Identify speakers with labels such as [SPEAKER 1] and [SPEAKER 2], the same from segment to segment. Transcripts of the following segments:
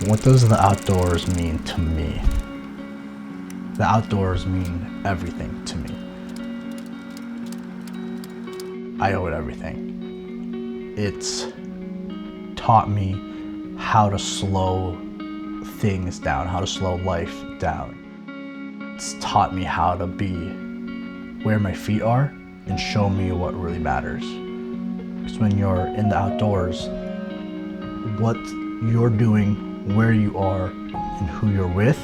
[SPEAKER 1] What does the outdoors mean to me? The outdoors mean everything to me. I owe it everything. It's taught me how to slow things down, how to slow life down. It's taught me how to be where my feet are and show me what really matters. Because when you're in the outdoors, what you're doing, where you are, and who you're with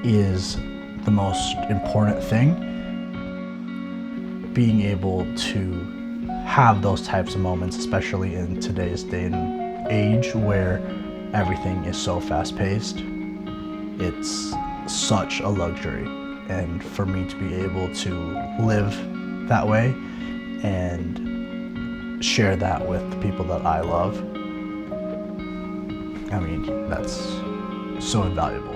[SPEAKER 1] is the most important thing. Being able to have those types of moments, especially in today's day and age where everything is so fast-paced, it's such a luxury. And for me to be able to live that way and share that with the people that I love, I mean, that's so invaluable.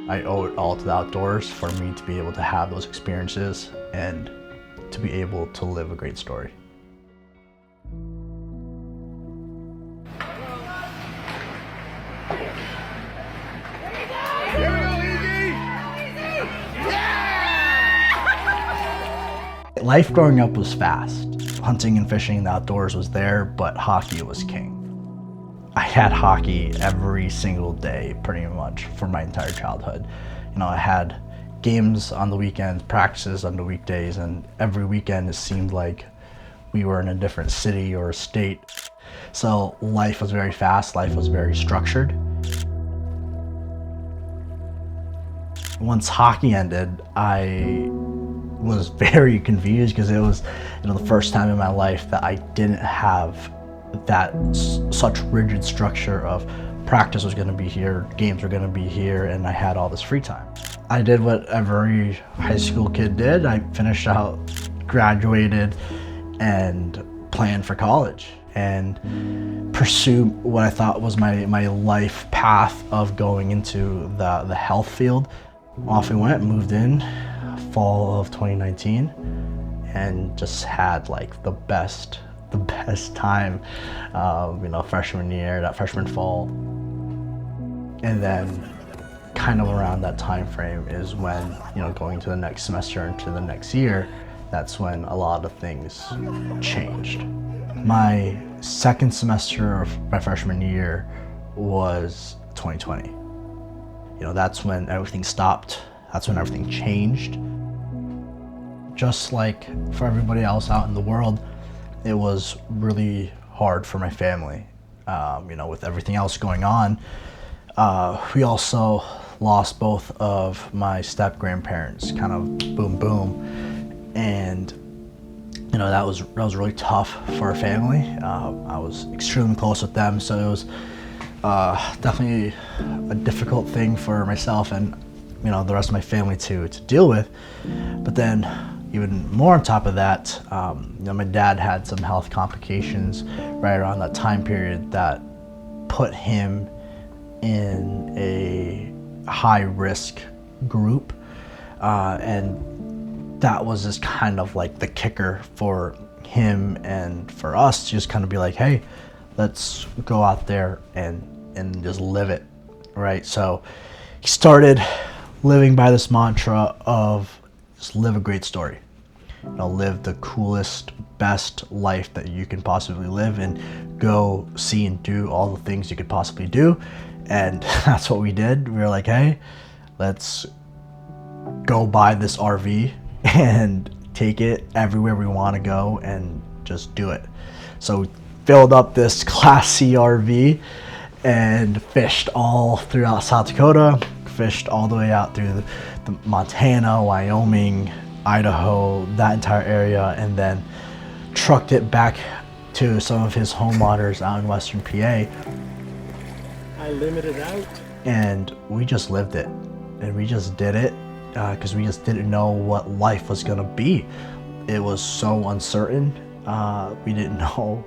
[SPEAKER 1] I owe it all to the outdoors for me to be able to have those experiences and to be able to live a great story. Life growing up was fast. Hunting and fishing in the outdoors was there, but hockey was king. I had hockey every single day, pretty much, for my entire childhood. You know, I had games on the weekends, practices on the weekdays, and every weekend it seemed like we were in a different city or state. So life was very fast, life was very structured. Once hockey ended, I was very confused because it was, you know, the first time in my life that I didn't have that such rigid structure of practice was going to be here, games were going to be here, and I had all this free time. I did what every high school kid did. I finished out, graduated, and planned for college and pursue what I thought was my life path of going into the health field. Off we went, moved in fall of 2019, and just had like the best time, you know, freshman year, that freshman fall. And then kind of around that time frame is when, you know, going to the next semester into the next year, that's when a lot of things changed. My second semester of my freshman year was 2020. You know, that's when everything stopped. That's when everything changed. Just like for everybody else out in the world, it was really hard for my family. You know, with everything else going on, we also lost both of my step-grandparents, kind of boom, boom. And, you know, that was really tough for our family. I was extremely close with them, so it was definitely a difficult thing for myself and, you know, the rest of my family to deal with. But then, even more on top of that, you know, my dad had some health complications right around that time period that put him in a high-risk group, and that was just kind of like the kicker for him and for us to just kind of be like, hey, let's go out there and just live it, right? So he started living by this mantra of just live a great story. You know, live the coolest, best life that you can possibly live, and go see and do all the things you could possibly do. And that's what we did. We were like, hey, let's go buy this RV and take it everywhere we want to go and just do it. So we filled up this Class C RV and fished all throughout South Dakota, fished all the way out through the Montana, Wyoming, Idaho, that entire area, and then trucked it back to some of his home waters out in Western PA.
[SPEAKER 2] I limited out.
[SPEAKER 1] And we just lived it, and we just did it because we just didn't know what life was gonna be. It was so uncertain. We didn't know,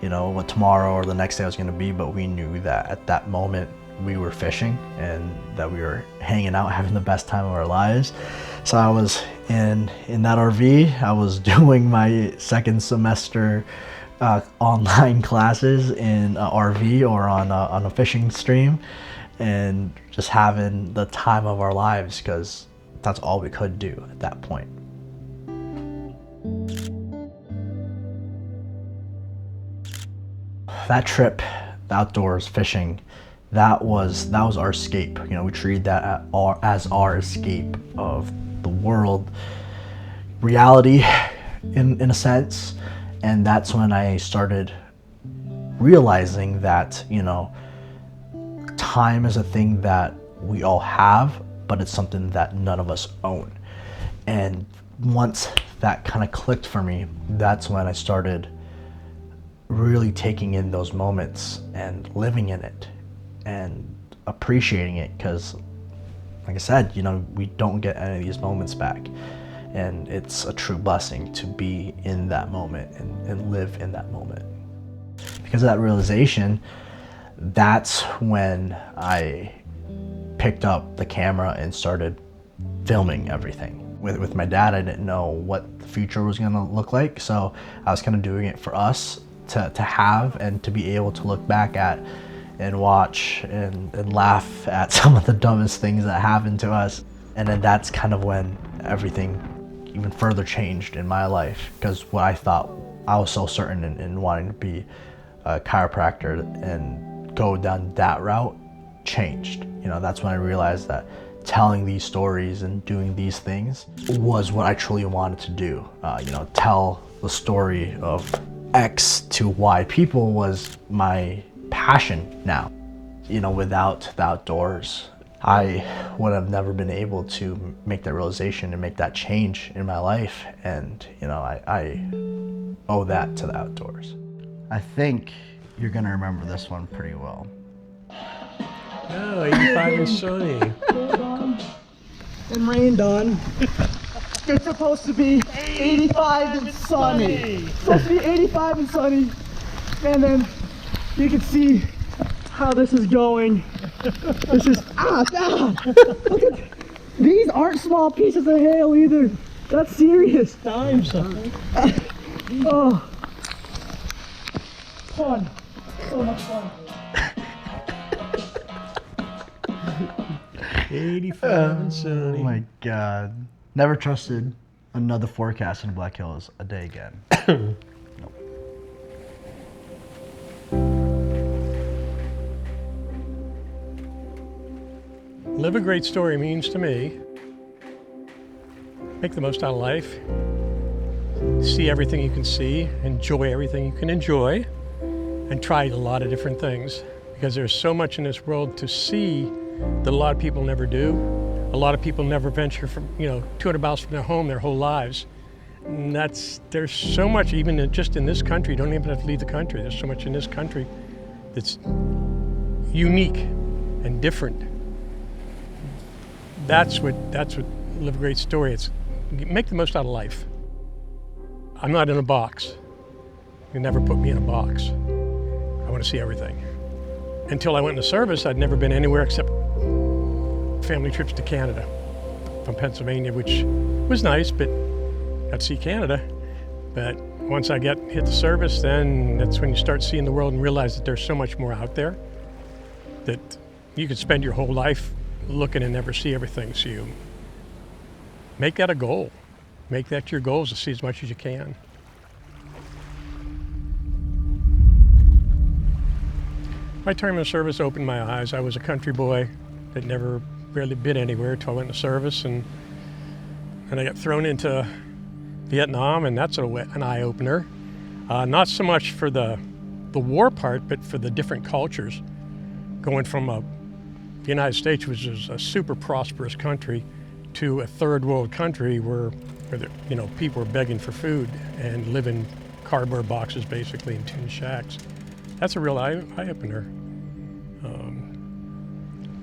[SPEAKER 1] you know, what tomorrow or the next day was gonna be, but we knew that at that moment we were fishing and that we were hanging out, having the best time of our lives. So I was in that RV. I was doing my second semester online classes in a RV or on a fishing stream, and just having the time of our lives because that's all we could do at that point. That trip, the outdoors fishing, that was our escape. You know, we treated that as our escape of the world, reality, in a sense. And that's when I started realizing that, you know, time is a thing that we all have, but it's something that none of us own. And once that kind of clicked for me, that's when I started really taking in those moments and living in it and appreciating it, because like I said, you know, we don't get any of these moments back, and it's a true blessing to be in that moment and live in that moment. Because of that realization, that's when I picked up the camera and started filming everything. With my dad, I didn't know what the future was gonna look like, so I was kind of doing it for us to have and to be able to look back at and watch and laugh at some of the dumbest things that happened to us. And then that's kind of when everything even further changed in my life, because what I thought I was so certain in wanting to be a chiropractor and go down that route changed. You know, that's when I realized that telling these stories and doing these things was what I truly wanted to do. You know, tell the story of X to Y people was my passion now. You know, without the outdoors, I would have never been able to make that realization and make that change in my life. And, you know, I owe that to the outdoors. I think you're gonna remember this one pretty well.
[SPEAKER 2] No, 85 and sunny.
[SPEAKER 3] And rained on. It's supposed to be 85 and sunny. It's supposed to be 85 and sunny. And then you can see how this is going. This is, look at, these aren't small pieces of hail either. That's serious.
[SPEAKER 2] Times.
[SPEAKER 3] Oh. Fun. So much fun.
[SPEAKER 2] 85 and sunny.
[SPEAKER 1] Oh my God. Never trusted another forecast in Black Hills a day again.
[SPEAKER 2] Live a great story means to me, make the most out of life, see everything you can see, enjoy everything you can enjoy, and try a lot of different things, because there's so much in this world to see that a lot of people never do. A lot of people never venture from, 200 miles from their home their whole lives. And there's so much, even just in this country, you don't even have to leave the country. There's so much in this country that's unique and different. That's what Live a Great Story. It's make the most out of life. I'm not in a box. You never put me in a box. I want to see everything. Until I went into service, I'd never been anywhere except family trips to Canada from Pennsylvania, which was nice, but got to see Canada. But once I hit the service, then that's when you start seeing the world and realize that there's so much more out there that you could spend your whole life looking and never see everything. So you make that a goal. Make that your goal, is to see as much as you can. My term in service opened my eyes. I was a country boy that never really been anywhere until I went into service, and I got thrown into Vietnam, and that's an eye-opener. Not so much for the war part, but for the different cultures. Going from the United States, which is a super prosperous country, to a third world country where people are begging for food and live in cardboard boxes, basically, in tin shacks. That's a real eye-opener.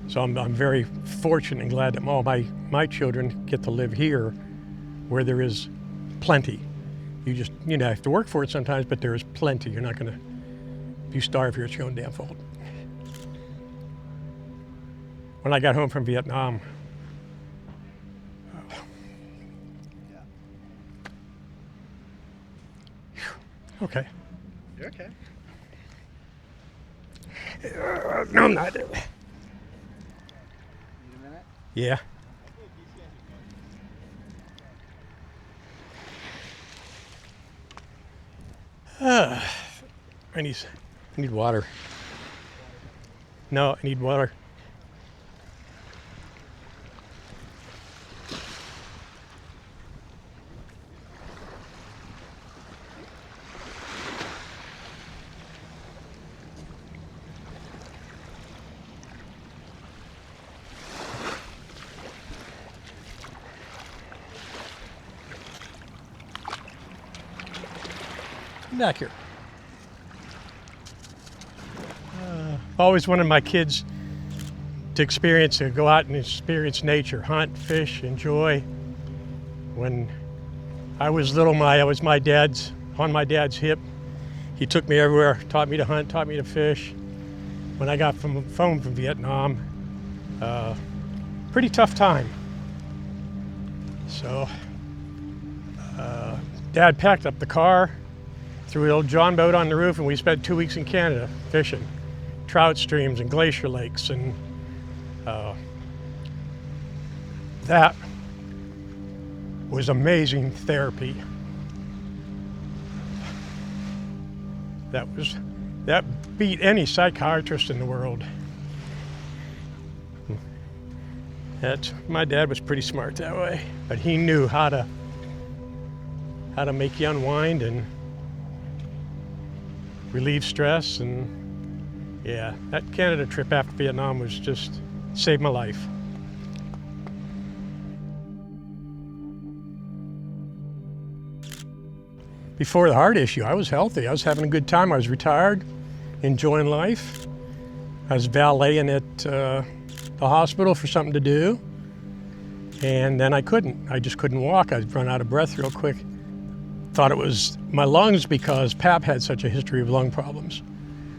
[SPEAKER 2] So I'm very fortunate and glad that all my children get to live here, where there is plenty. You just have to work for it sometimes, but there is plenty. You're not gonna, if you starve here, it's your own damn fault. when I got home from Vietnam. Okay.
[SPEAKER 1] You're okay.
[SPEAKER 2] No, I'm not.
[SPEAKER 1] Need a minute?
[SPEAKER 2] Yeah. I need water. No, I need water. Come back here. I've always wanted my kids to go out and experience nature, hunt, fish, enjoy. When I was little, I was on my dad's hip. He took me everywhere, taught me to hunt, taught me to fish. When I got home from Vietnam, pretty tough time. So, Dad packed up the car, threw an old John boat on the roof, and we spent 2 weeks in Canada fishing trout streams and glacier lakes, and that was amazing therapy. That beat any psychiatrist in the world. My dad was pretty smart that way, but he knew how to make you unwind and relieve stress. And yeah, that Canada trip after Vietnam was just saved my life. Before the heart issue, I was healthy. I was having a good time. I was retired, enjoying life. I was valeting at the hospital for something to do. And then I just couldn't walk. I'd run out of breath real quick. Thought it was my lungs because Pap had such a history of lung problems.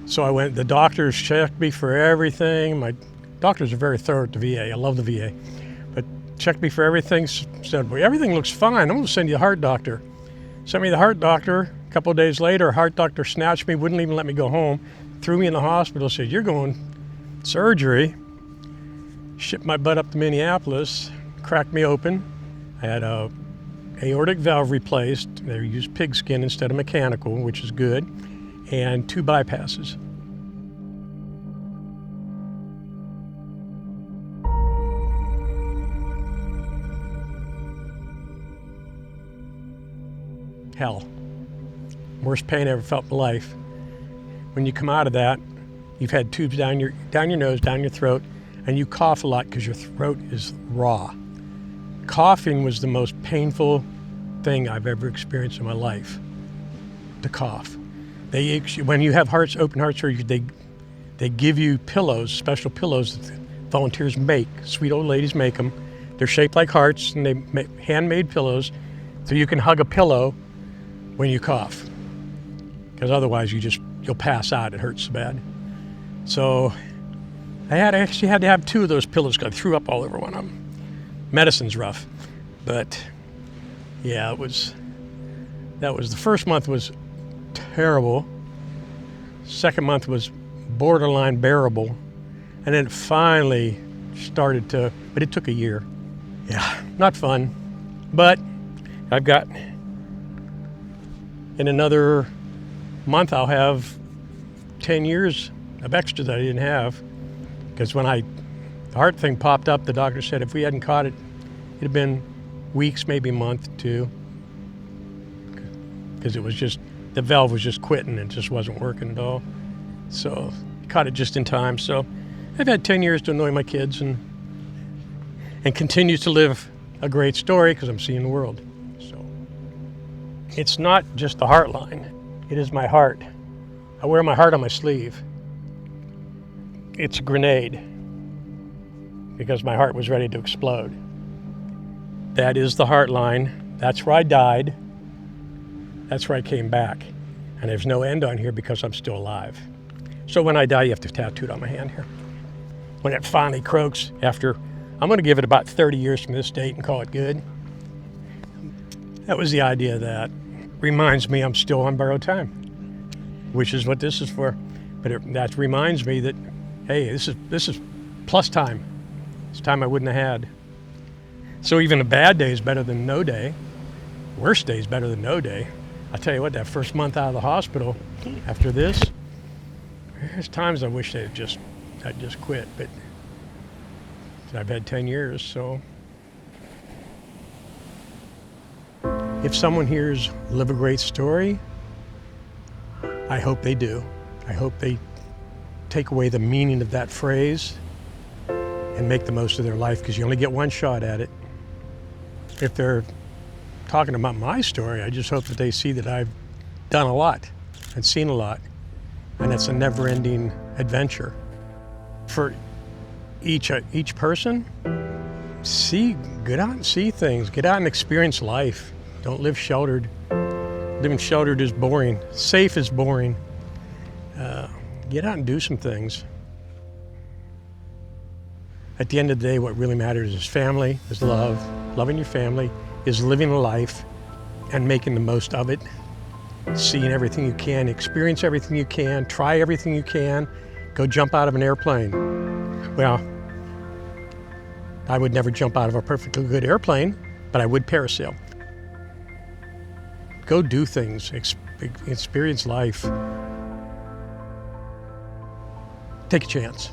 [SPEAKER 2] So the doctors checked me for everything. My doctors are very thorough at the VA. I love the VA. But checked me for everything, said, well, everything looks fine. I'm gonna send you the heart doctor. Sent me to the heart doctor. A couple of days later, heart doctor snatched me, wouldn't even let me go home, threw me in the hospital, said, you're going surgery. Shipped my butt up to Minneapolis, cracked me open. I had a aortic valve replaced. They used pig skin instead of mechanical, which is good, and 2 bypasses. Hell. Worst pain I ever felt in my life. When you come out of that, you've had tubes down your nose, down your throat, and you cough a lot because your throat is raw. Coughing was the most painful thing I've ever experienced in my life, to cough. When you have open heart surgery, they give you pillows, special pillows that volunteers make. Sweet old ladies make them. They're shaped like hearts, and they make handmade pillows, so you can hug a pillow when you cough, because otherwise you'll pass out. It hurts so bad. So I actually had to have 2 of those pillows because I threw up all over one of them. Medicine's rough, but yeah, the first month was terrible. Second month was borderline bearable, and then it finally started but it took a year. Yeah, not fun, but I've got, in another month, I'll have 10 years of extra that I didn't have, because when the heart thing popped up, the doctor said if we hadn't caught it, it'd have been weeks, maybe a month, 2, because the valve was just quitting. It just wasn't working at all. So caught it just in time. So I've had 10 years to annoy my kids and continue to live a great story because I'm seeing the world. So it's not just the heart line. It is my heart. I wear my heart on my sleeve. It's a grenade, because my heart was ready to explode. That is the heart line. That's where I died. That's where I came back. And there's no end on here because I'm still alive. So when I die, you have to tattoo it on my hand here. when it finally croaks after, I'm going to give it about 30 years from this date and call it good. That was the idea of that. Reminds me I'm still on borrowed time, which is what this is for. But that reminds me that, hey, this is plus time. It's time I wouldn't have had. So even a bad day is better than no day. Worst day is better than no day. I tell you what, that first month out of the hospital after this, there's times I wish I'd just quit, but I've had 10 years, so. If someone hears Live a Great Story, I hope they do. I hope they take away the meaning of that phrase and make the most of their life, because you only get one shot at it. If they're talking about my story, I just hope that they see that I've done a lot and seen a lot, and it's a never-ending adventure. For each person, get out and see things. Get out and experience life. Don't live sheltered. Living sheltered is boring. Safe is boring. Get out and do some things. At the end of the day, what really matters is family, is love. Loving your family is living a life and making the most of it. Seeing everything you can, experience everything you can, try everything you can. Go jump out of an airplane. Well, I would never jump out of a perfectly good airplane, but I would parasail. Go do things, experience life. Take a chance.